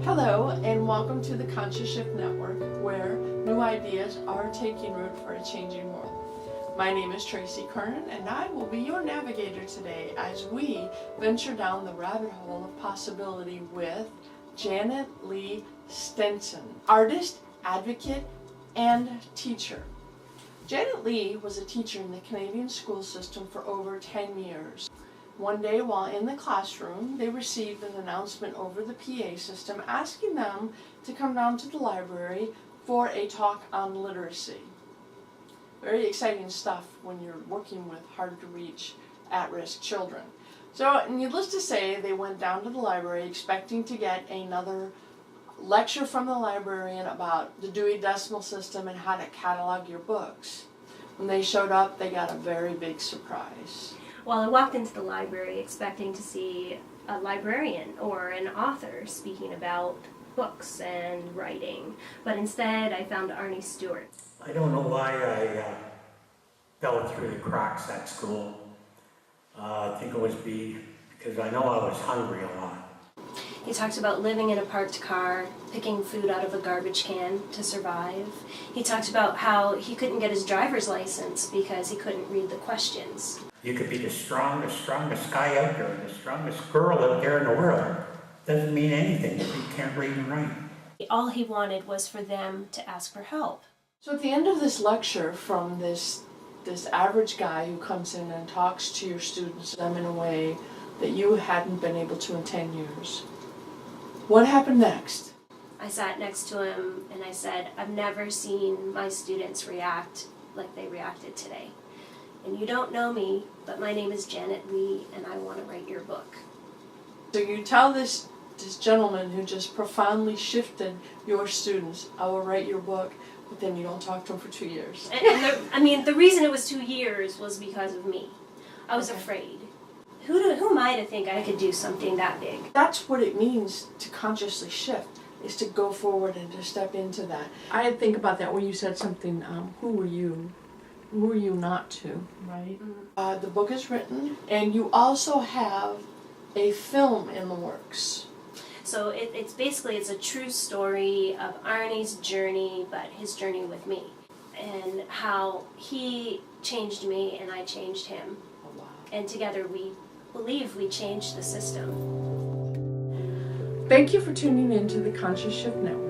Hello, and welcome to the Conscious Shift Network, where new ideas are taking root for a changing world. My name is Tracy Kernan, and I will be your navigator today as we venture down the rabbit hole of possibility with Janet Lee Stinson, artist, advocate, and teacher. Janet Lee was a teacher in the Canadian school system for over 10 years. One day while in the classroom, they received an announcement over the PA system asking them to come down to the library for a talk on literacy. Very exciting stuff when you're working with hard to reach at-risk children. So needless to say, they went down to the library expecting to get another lecture from the librarian about the Dewey Decimal System and how to catalog your books. When they showed up, they got a very big surprise. Well, I walked into the library expecting to see a librarian or an author speaking about books and writing, but instead I found Arnie Stewart. I don't know why I fell through the cracks at school. I think it was because I know I was hungry a lot. He talks about living in a parked car, picking food out of a garbage can to survive. He talks about how he couldn't get his driver's license because he couldn't read the questions. You could be the strongest guy out there, the strongest girl out there in the world. Doesn't mean anything if you can't read and write. All he wanted was for them to ask for help. So at the end of this lecture from this average guy who comes in and talks to your students them in a way that you hadn't been able to in 10 years, what happened next? I sat next to him and I said, I've never seen my students react like they reacted today. And you don't know me, but my name is Janet Lee and I want to write your book. So you tell this gentleman who just profoundly shifted your students, I will write your book, but then you don't talk to him for 2 years. And the reason it was 2 years was because of me. I was afraid. Who am I to think I could do something that big? That's what it means to consciously shift, is to go forward and to step into that. I think about that when you said something, who were you? Who are you not to, right? Mm-hmm. The book is written, and you also have a film in the works. So it's basically a true story of Arnie's journey, but his journey with me, and how he changed me and I changed him. Oh, wow. And together we believe we changed the system. Thank you for tuning in to the Conscious Shift Network.